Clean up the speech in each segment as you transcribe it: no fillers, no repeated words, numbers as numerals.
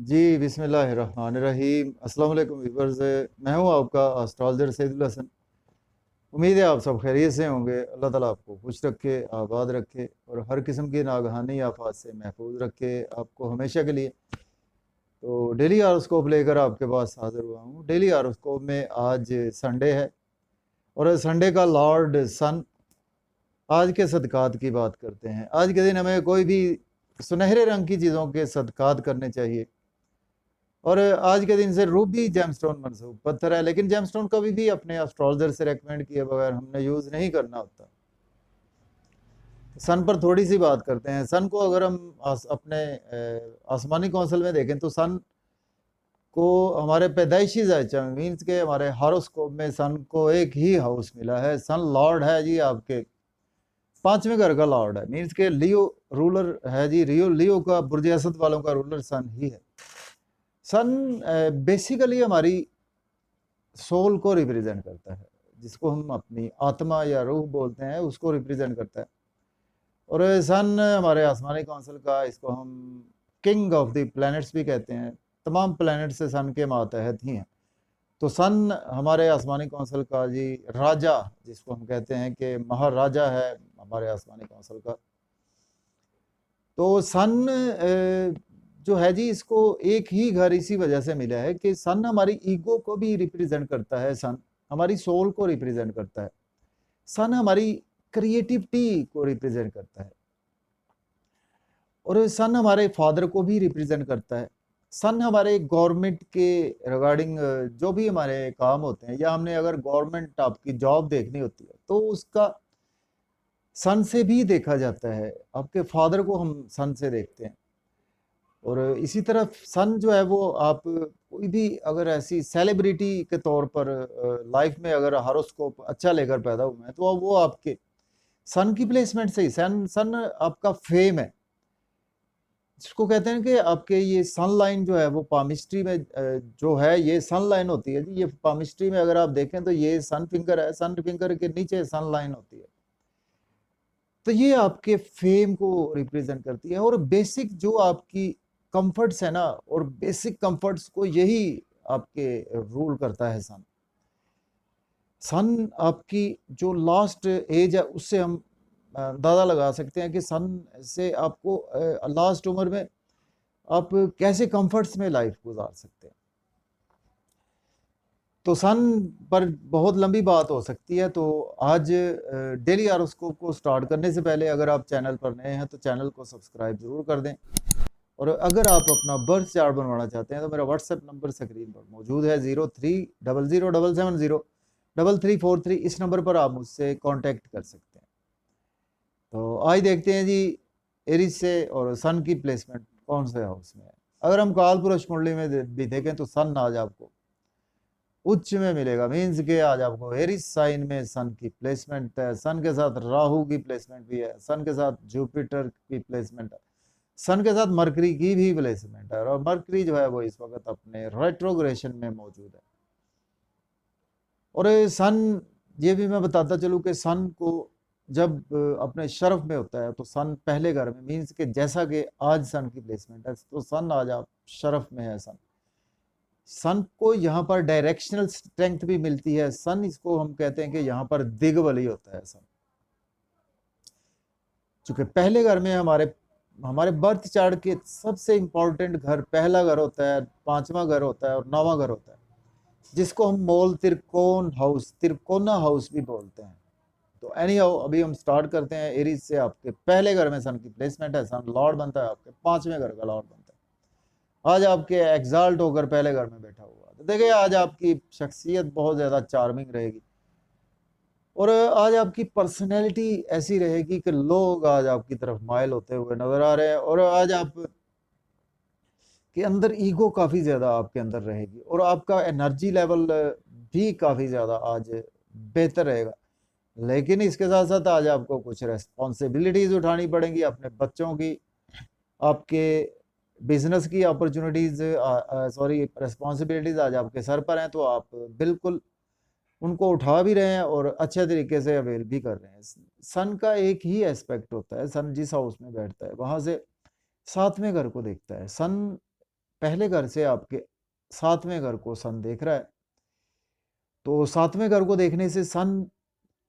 जी, बिस्मिल्लाहिर्रहमानिर्रहीम। अस्सलाम वालेकुम व्यूअर्स। मैं हूँ आपका एस्ट्रोलॉजर सैदुल हसन। उम्मीद है आप सब खैरियत से होंगे। अल्लाह ताला आपको खुश रखे, आबाद रखे और हर किस्म की नागहानी आफात से महफूज रखे आपको हमेशा के लिए। तो डेली हॉरोस्कोप लेकर आपके पास हाजिर हुआ हूँ। डेली हॉरोस्कोप में आज संडे है और संडे का लॉर्ड सन। आज के सदकात की बात करते हैं। आज के दिन हमें कोई भी सुनहरे रंग की चीज़ों के सदकात करने चाहिए। और आज के दिन से रूबी जेमस्टोन मंसूब पत्थर है, लेकिन जेमस्टोन कभी भी अपने एस्ट्रोलॉजर से रेकमेंड किए बगैर हमने यूज़ नहीं करना होता। सन पर थोड़ी सी बात करते हैं। सन को अगर हम अपने आसमानी कौंसल में देखें तो सन को हमारे पैदाइशी जायचा में मीन्स के हमारे हॉरोस्कोप में सन को एक ही हाउस मिला है। सन लॉर्ड है जी, आपके पांचवें घर का लॉर्ड है। मीन्स के लियो रूलर है जी। लियो का बुर्ज असद वालों का रूलर सन ही है। सन बेसिकली हमारी सोल को रिप्रेजेंट करता है, जिसको हम अपनी आत्मा या रूह बोलते हैं, उसको रिप्रेजेंट करता है। और सन हमारे आसमानी काउंसिल का, इसको हम किंग ऑफ द प्लैनेट्स भी कहते हैं। तमाम प्लैनेट से सन के मातहत ही हैं। तो सन हमारे आसमानी काउंसिल का जी राजा, जिसको हम कहते हैं कि महाराजा है हमारे आसमानी काउंसिल का। तो सन जो है जी, इसको एक ही घर इसी वजह से मिला है कि सन हमारी ईगो को भी रिप्रेजेंट करता है। सन हमारी सोल को रिप्रेजेंट करता है। सन हमारी क्रिएटिविटी को रिप्रेजेंट करता है। और सन हमारे फादर को भी रिप्रेजेंट करता है। सन हमारे गवर्नमेंट के रिगार्डिंग जो भी हमारे काम होते हैं, या हमने अगर गवर्नमेंट आपकी जॉब देखनी होती है तो उसका सन से भी देखा जाता है। आपके फादर को हम सन से देखते हैं। और इसी तरह सन जो है वो आप कोई भी अगर ऐसी सेलिब्रिटी के तौर पर लाइफ में अगर हॉरोस्कोप अच्छा लेकर पैदा हुए हैं तो वो आपके सन की प्लेसमेंट से ही सन सन आपका फेम है, जिसको कहते हैं कि आपके ये सन लाइन जो है वो पामिस्ट्री में जो है ये सन लाइन होती है जी। ये पामिस्ट्री में अगर आप देखें तो ये सन फिंगर है, सन फिंगर के नीचे सन लाइन होती है। तो ये आपके फेम को रिप्रेजेंट करती है। और बेसिक जो आपकी कंफर्ट्स है ना, और बेसिक कंफर्ट्स को यही आपके रूल करता है सन। सन आपकी जो लास्ट एज है उससे हम अंदाजा लगा सकते हैं कि सन से आपको लास्ट उम्र में आप कैसे कंफर्ट्स में लाइफ गुजार सकते हैं। तो सन पर बहुत लंबी बात हो सकती है। तो आज डेली हॉरोस्कोप को स्टार्ट करने से पहले अगर आप चैनल पर नए हैं तो चैनल को सब्सक्राइब जरूर कर दें। और अगर आप अपना बर्थ चार्ट बनवाना चाहते हैं तो मेरा व्हाट्सएप नंबर स्क्रीन पर मौजूद है 030077033343। इस नंबर पर आप मुझसे कांटेक्ट कर सकते हैं। तो आज देखते हैं जी एरिस से और सन की प्लेसमेंट कौन से हाउस में है। अगर हम काल पुरुष कुंडली में भी देखें तो सन आज आपको उच्च में मिलेगा। मीन्स के आज आपको एरिस साइन में सन की प्लेसमेंट है। सन के साथ राहु की प्लेसमेंट भी है, सन के साथ जुपिटर की प्लेसमेंट है, सन के साथ मरकरी की भी प्लेसमेंट है। और मरकरी जो है वो इस वक्त अपने रेट्रोग्रेशन में मौजूद है। और सन, ये भी मैं बताता चलूँ कि सन को जब अपने शरफ में होता है तो सन पहले घर में, मीन्स के जैसा कि आज सन की प्लेसमेंट है तो सन आज आप शरफ में है। सन सन को यहाँ पर डायरेक्शनल स्ट्रेंथ भी मिलती है। सन, इसको हम कहते हैं कि यहाँ पर दिग्बली होता है सन। चूंकि पहले घर में हमारे हमारे बर्थ चार्ट के सबसे इंपॉर्टेंट घर पहला घर होता है, पांचवा घर होता है और नौवां घर होता है, जिसको हम मोल त्रिकोण हाउस, त्रिकोना हाउस भी बोलते हैं। तो एनी हाउ अभी हम स्टार्ट करते हैं एरीज से। आपके पहले घर में सन की प्लेसमेंट है। सन लॉर्ड बनता है, आपके पांचवें घर का लॉर्ड बनता है। आज आपके एग्जाल्ट होकर पहले घर में बैठा हुआ, तो देखिए आज आपकी शख्सियत बहुत ज्यादा चार्मिंग रहेगी। और आज आपकी पर्सनैलिटी ऐसी रहेगी कि लोग आज आपकी तरफ माइल होते हुए नजर आ रहे हैं। और आज आप के अंदर ईगो काफी ज्यादा आपके अंदर रहेगी और आपका एनर्जी लेवल भी काफी ज्यादा आज बेहतर रहेगा। लेकिन इसके साथ साथ आज आपको कुछ रेस्पॉन्सिबिलिटीज उठानी पड़ेंगी अपने बच्चों की, आपके बिजनेस की अपॉर्चुनिटीज, सॉरी रेस्पॉन्सिबिलिटीज आज आपके सर पर हैं। तो आप बिल्कुल उनको उठा भी रहे हैं और अच्छे तरीके से अवेल भी कर रहे हैं। सन का एक ही एस्पेक्ट होता है, सन जिस हाउस में बैठता है वहां से सातवें घर को देखता है। सन पहले घर से आपके 7वें घर को सन देख रहा है। तो 7वें घर को देखने से सन,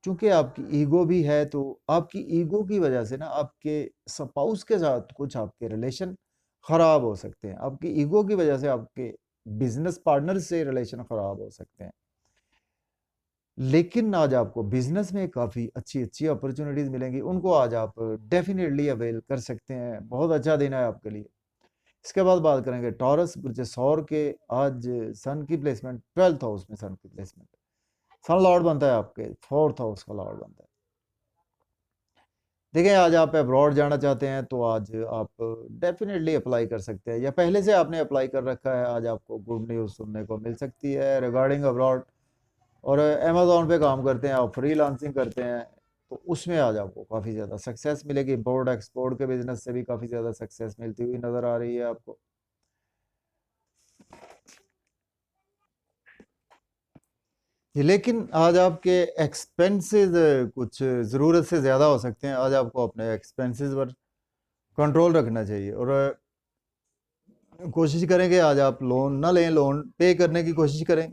चूंकि आपकी ईगो भी है, तो आपकी ईगो की वजह से ना आपके स्पाउस के साथ कुछ आपके रिलेशन खराब हो सकते हैं। आपकी ईगो की वजह से आपके बिजनेस पार्टनर से रिलेशन खराब हो सकते हैं। लेकिन आज आपको बिजनेस में काफ़ी अच्छी अच्छी अपॉर्चुनिटीज़ मिलेंगी, उनको आज आप डेफिनेटली अवेल कर सकते हैं। बहुत अच्छा दिन है आपके लिए। इसके बाद बात करेंगे टॉरस बुर्ज सौर के। आज सन की प्लेसमेंट 12th हाउस में सन की प्लेसमेंट, सन लॉर्ड बनता है आपके 4th हाउस का लॉर्ड बनता है। देखिए, आज आप अब्रॉड जाना चाहते हैं तो आज आप डेफिनेटली अप्लाई कर सकते हैं, या पहले से आपने अप्लाई कर रखा है, आज आपको गुड न्यूज़ सुनने को मिल सकती है रिगार्डिंग अब्रॉड। और अमेज़ॉन पे काम करते हैं आप, फ्रीलांसिंग करते हैं, तो उसमें आज आपको काफ़ी ज़्यादा सक्सेस मिलेगी। इम्पोर्ट एक्सपोर्ट के बिजनेस से भी काफ़ी ज़्यादा सक्सेस मिलती हुई नज़र आ रही है आपको। लेकिन आज आपके एक्सपेंसेस कुछ ज़रूरत से ज़्यादा हो सकते हैं। आज आपको अपने एक्सपेंसेस पर कंट्रोल रखना चाहिए, और कोशिश करें कि आज आप लोन ना लें, लोन पे करने की कोशिश करें।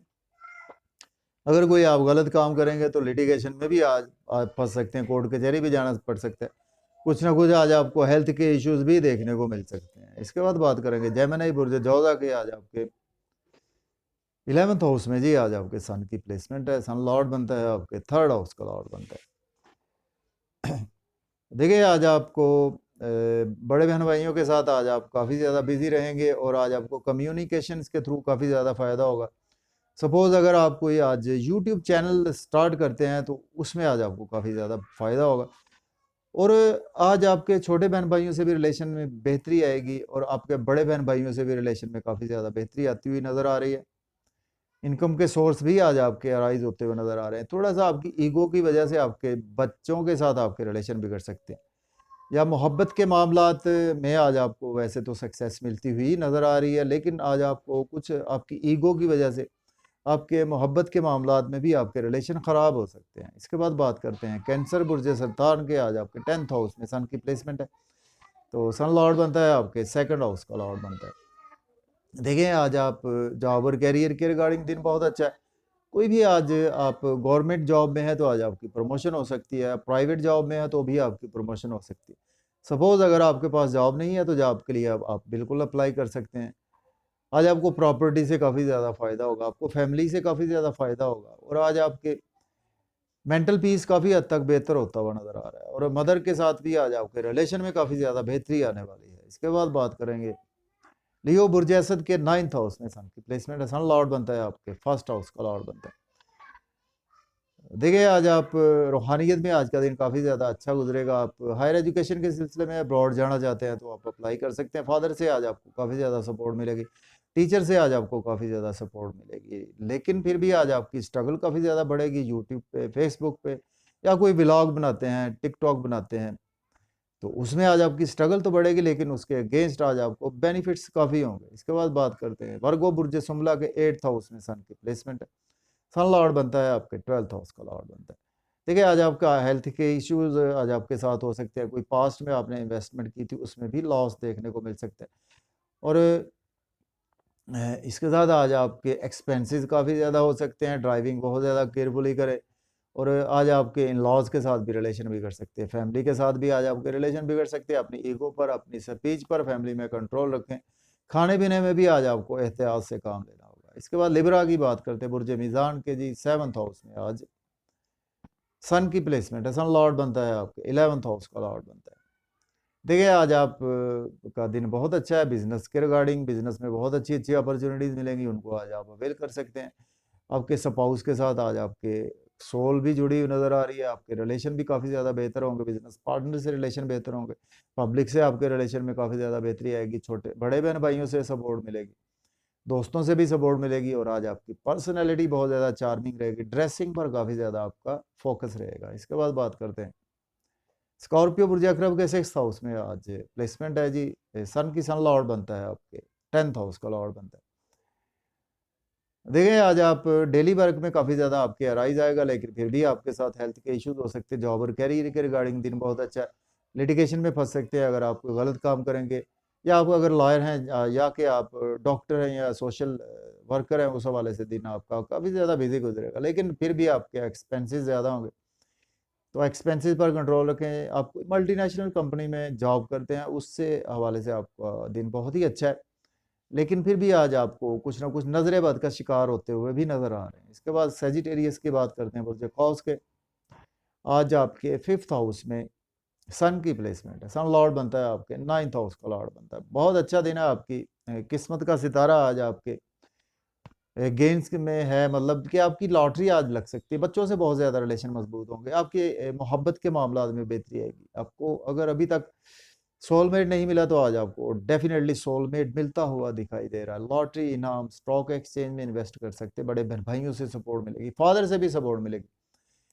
अगर कोई आप गलत काम करेंगे तो लिटिगेशन में भी आज आप फंस सकते हैं, कोर्ट कचहरी भी जाना पड़ सकता है। कुछ ना कुछ आज आपको हेल्थ के इश्यूज भी देखने को मिल सकते हैं। इसके बाद बात करेंगे जेमिनी बुर्ज जोधा के। आज आपके 11th हाउस में जी आज आपके सन की प्लेसमेंट है। सन लॉर्ड बनता है आपके 3rd हाउस का लॉर्ड बनता है। देखिए, आज आपको बड़े बहन भाइयों के साथ आज आप काफ़ी ज़्यादा बिजी रहेंगे, और आज आपको कम्युनिकेशंस के थ्रू काफ़ी ज़्यादा फ़ायदा होगा। सपोज़ अगर आप कोई आज यूट्यूब चैनल स्टार्ट करते हैं तो उसमें आज आपको काफ़ी ज़्यादा फ़ायदा होगा, और आज आपके छोटे बहन भाइयों से भी रिलेशन में बेहतरी आएगी, और आपके बड़े बहन भाइयों से भी रिलेशन में काफ़ी ज़्यादा बेहतरी आती हुई नज़र आ रही है। इनकम के सोर्स भी आज आपके अराइज होते हुए नज़र आ रहे हैं। थोड़ा सा आपकी ईगो की वजह से आपके बच्चों के साथ आपके रिलेशन बिगड़ सकते हैं, या मोहब्बत के मामलात में आज आपको वैसे तो सक्सेस मिलती हुई नज़र आ रही है, लेकिन आज आपको कुछ आपकी ईगो की वजह से आपके मोहब्बत के मामलात में भी आपके रिलेशन ख़राब हो सकते हैं। इसके बाद बात करते हैं कैंसर बुर्ज सरतान के। आज आपके 10th हाउस में सन की प्लेसमेंट है, तो सन लॉर्ड बनता है आपके 2nd हाउस का लॉर्ड बनता है। देखिए, आज आप जॉब और कैरियर के रिगार्डिंग दिन बहुत अच्छा है। कोई भी आज आप गवर्नमेंट जॉब में है तो आज आपकी प्रमोशन हो सकती है, प्राइवेट जॉब में है तो भी आपकी प्रमोशन हो सकती है। सपोज़ अगर आपके पास जॉब नहीं है तो जॉब के लिए आप बिल्कुल अप्लाई कर सकते हैं। आज आपको प्रॉपर्टी से काफ़ी ज़्यादा फ़ायदा होगा, आपको फैमिली से काफ़ी ज़्यादा फ़ायदा होगा, और आज आपके मेंटल पीस काफ़ी हद तक बेहतर होता हुआ नज़र आ रहा है, और मदर के साथ भी आज आपके रिलेशन में काफ़ी ज़्यादा बेहतरी आने वाली है। इसके बाद बात करेंगे लियो बुर्ज असद के 9th हाउस में सन की प्लेसमेंट है। सन लॉर्ड बनता है आपके 1st हाउस का लॉर्ड बनता है। देखिए, आज आप रूहानियत में आज का दिन काफ़ी ज़्यादा अच्छा गुजरेगा। आप हायर एजुकेशन के सिलसिले में अब्रॉड जाना चाहते हैं तो आप अप्लाई कर सकते हैं। फादर से आज आपको काफ़ी ज़्यादा सपोर्ट मिलेगी, टीचर से आज आपको काफ़ी ज़्यादा सपोर्ट मिलेगी, लेकिन फिर भी आज आपकी स्ट्रगल काफ़ी ज़्यादा बढ़ेगी। यूट्यूब पे, फेसबुक पे, या कोई व्लॉग बनाते हैं, टिकटॉक बनाते हैं, तो उसमें आज आपकी स्ट्रगल तो बढ़ेगी, लेकिन उसके अगेंस्ट आज आपको बेनिफिट्स काफ़ी होंगे। इसके बाद बात करते हैं वर्गो बुर्ज सुमला के 8th हाउस में सन की प्लेसमेंट है। सन लॉर्ड बनता है आपके 12th हाउस का लॉर्ड बनता है। देखिए, आज आपका हेल्थ के इश्यूज आज आपके साथ हो सकते हैं। कोई पास्ट में आपने इन्वेस्टमेंट की थी उसमें भी लॉस देखने को मिल सकता है, और इसके साथ आज आपके एक्सपेंसेस काफ़ी ज़्यादा हो सकते हैं। ड्राइविंग बहुत ज़्यादा केयरफुली करें, और आज आपके इन लॉज के साथ भी रिलेशन बिगड़ सकते हैं। फैमिली के साथ भी आज आपके रिलेशन बिगड़ सकते हैं। अपनी ईगो पर, अपनी स्पीच पर फैमिली में कंट्रोल रखें। खाने पीने में भी आज आपको एहतियात से काम लेना होगा। इसके बाद लिब्रा की बात करते हैं बुर्ज मीज़ान के जी 7th हाउस में आज सन की प्लेसमेंट है। सन लॉर्ड बनता है आपके 11th हाउस का लॉर्ड बनता है। देखिए, आज आप का दिन बहुत अच्छा है बिजनेस के रिगार्डिंग। बिजनेस में बहुत अच्छी अच्छी अपॉर्चुनिटीज़ मिलेंगी, उनको आज आप अवेल कर सकते हैं। आपके स्पाउस के साथ आज आपके सोल भी जुड़ी हुई नज़र आ रही है। आपके रिलेशन भी काफ़ी ज़्यादा बेहतर होंगे, बिजनेस पार्टनर से रिलेशन बेहतर होंगे, पब्लिक से आपके रिलेशन में काफ़ी ज़्यादा बेहतरी आएगी, छोटे बड़े बहन भाइयों से सपोर्ट मिलेगी, दोस्तों से भी सपोर्ट मिलेगी, और आज आपकी पर्सनैलिटी बहुत ज़्यादा चार्मिंग रहेगी। ड्रेसिंग पर काफ़ी ज़्यादा आपका फोकस रहेगा। इसके बाद बात करते हैं स्कॉर्पियो बुर्ज अकरब के 6th हाउस में आज प्लेसमेंट है जी। सन की सन लॉर्ड बनता है आपके 10th हाउस का लॉर्ड बनता है। देखिए, आज आप डेली वर्क में काफ़ी ज़्यादा आपके अराइज आएगा, लेकिन फिर भी आपके साथ हेल्थ के इश्यूज हो सकते हैं। जॉब और कैरियर के रिगार्डिंग दिन बहुत अच्छा है। लिटिगेशन में फंस सकते हैं अगर आप कोई गलत काम करेंगे, या आप अगर लॉयर हैं या कि आप डॉक्टर हैं या सोशल वर्कर हैं, उस हवाले से दिन आपका काफ़ी ज़्यादा बिजी गुजरेगा, लेकिन फिर भी आपके एक्सपेंसेस ज़्यादा होंगे। तो एक्सपेंसेस पर कंट्रोल रखें। आप मल्टीनेशनल कंपनी में जॉब करते हैं, उससे हवाले से आपका दिन बहुत ही अच्छा है, लेकिन फिर भी आज आपको कुछ ना कुछ नज़र बद का शिकार होते हुए भी नज़र आ रहे हैं। इसके बाद सेजिटेरियस की बात करते हैं, बुर्ज कौस के। आज आपके 5th हाउस में सन की प्लेसमेंट है, सन लॉर्ड बनता है आपके 9th हाउस का लॉर्ड बनता है। बहुत अच्छा दिन है आपकी किस्मत का सितारा आज आपके गेम्स में है, मतलब कि आपकी लॉटरी आज लग सकती है। बच्चों से बहुत ज़्यादा रिलेशन मजबूत होंगे, आपके मोहब्बत के मामला में बेहतरी आएगी। आपको अगर अभी तक सोलमेट नहीं मिला तो आज आपको डेफिनेटली सोलमेट मिलता हुआ दिखाई दे रहा है। लॉटरी, इनाम, स्टॉक एक्सचेंज में इन्वेस्ट कर सकते हैं, बड़े बहन भाइयों से सपोर्ट मिलेगी, फादर से भी सपोर्ट मिलेगी।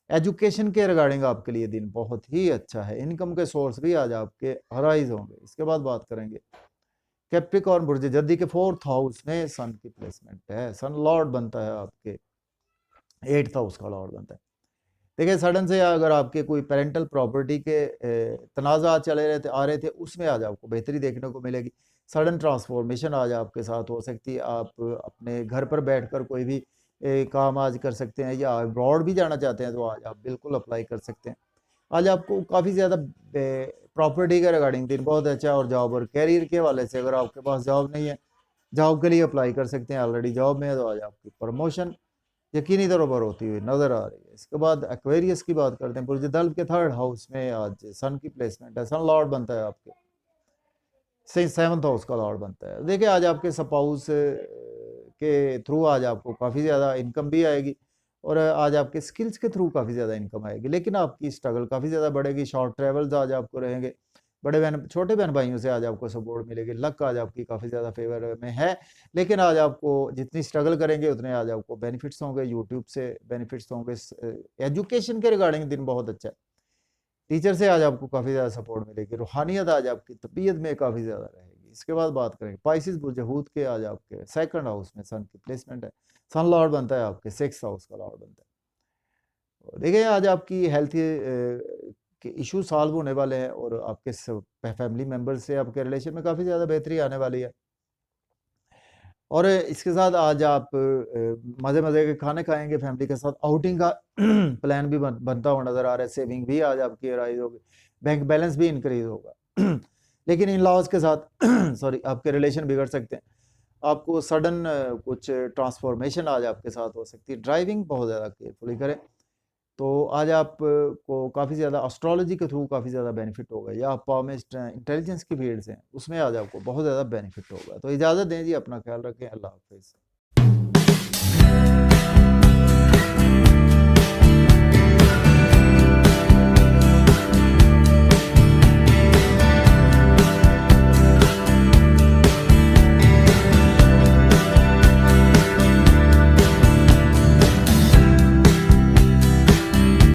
एजुकेशन के रिगार्डिंग आपके लिए दिन बहुत ही अच्छा है। इनकम के सोर्स भी आज आपके हराइज होंगे। इसके बाद बात करेंगे कैप्रिकॉर्न, बुर्ज जद्दी के 4th हाउस में सन की प्लेसमेंट है। सन लॉर्ड बनता है आपके 8th हाउस का लॉर्ड बनता है। देखिए सडन से अगर आपके कोई पेरेंटल प्रॉपर्टी के तनाज़ा चले रहे थे आ रहे थे, उसमें आज आपको बेहतरी देखने को मिलेगी। सडन ट्रांसफॉर्मेशन आज आपके साथ हो सकती है। आप अपने घर पर बैठकर कोई भी काम आज कर सकते हैं, या अब्रॉड भी जाना चाहते हैं तो आज आप बिल्कुल अप्लाई कर सकते हैं। आज आपको काफ़ी ज़्यादा प्रॉपर्टी के रिगार्डिंग दिन बहुत अच्छा है। और जॉब और कैरियर के हवाले से अगर आपके पास जॉब नहीं है, जॉब के लिए अप्लाई कर सकते हैं। ऑलरेडी जॉब में है तो आज आपकी प्रमोशन यकीनी तौर पर होती हुई नजर आ रही है। इसके बाद एक्वेरियस की बात करते हैं, बुर्ज दल्ब के 3rd हाउस में आज सन की प्लेसमेंट है। सन लॉर्ड बनता है आपके 7th हाउस का लॉर्ड बनता है। देखिए आज आपके स्पाउस के थ्रू आज आपको काफ़ी ज़्यादा इनकम भी आएगी, और आज आपके स्किल्स के थ्रू काफ़ी ज़्यादा इनकम आएगी, लेकिन आपकी स्ट्रगल काफ़ी ज़्यादा बढ़ेगी। शॉर्ट ट्रेवल्स आज आपको रहेंगे, बड़े बहन छोटे बहन भाइयों से आज आपको सपोर्ट मिलेगी। लक आज आपकी काफ़ी ज़्यादा फेवर में है, लेकिन आज आपको जितनी स्ट्रगल करेंगे उतने आज आपको बेनिफिट्स होंगे। यूट्यूब से बेनिफिट्स होंगे। एजुकेशन के रिगार्डिंग दिन बहुत अच्छा है। टीचर से आज आपको काफ़ी ज़्यादा सपोर्ट मिलेगी। रूहानियत आज आपकी तबीयत में काफ़ी ज़्यादा रहेगी। इसके बाद बात करेंगे पाइसिस, बुर्ज हूत के। आज आपके 2nd हाउस में सन की प्लेसमेंट है। सन लॉर्ड बनता है आपके 6th हाउस का लॉर्ड बनता है। और देखिए आज आपकी हेल्थ के इशू सॉल्व होने वाले हैं, और आपके फैमिली मेम्बर से आपके रिलेशन में काफ़ी ज़्यादा बेहतरी आने वाली है। और इसके साथ आज आप मज़े मज़े के खाने खाएंगे फैमिली के साथ। आउटिंग का प्लान भी बनता हुआ नज़र आ रहा है। सेविंग भी आज आपकी राइज होगी, बैंक बैलेंस भी इंक्रीज होगा। लेकिन इन लॉज के साथ सॉरी आपके रिलेशन बिगड़ सकते हैं। आपको सडन कुछ ट्रांसफॉर्मेशन आज आपके साथ हो सकती है। ड्राइविंग बहुत ज़्यादा केयरफुली करें। तो आज आप को काफ़ी ज़्यादा एस्ट्रोलॉजी के थ्रू काफ़ी ज़्यादा बेनिफिट होगा, या आप पावरमिस्ट इंटेलिजेंस की फील्ड से हैं उसमें आज आपको बहुत ज़्यादा बेनिफिट होगा। तो इजाज़त दें जी, अपना ख्याल रखें। अल्लाह हाफिज़।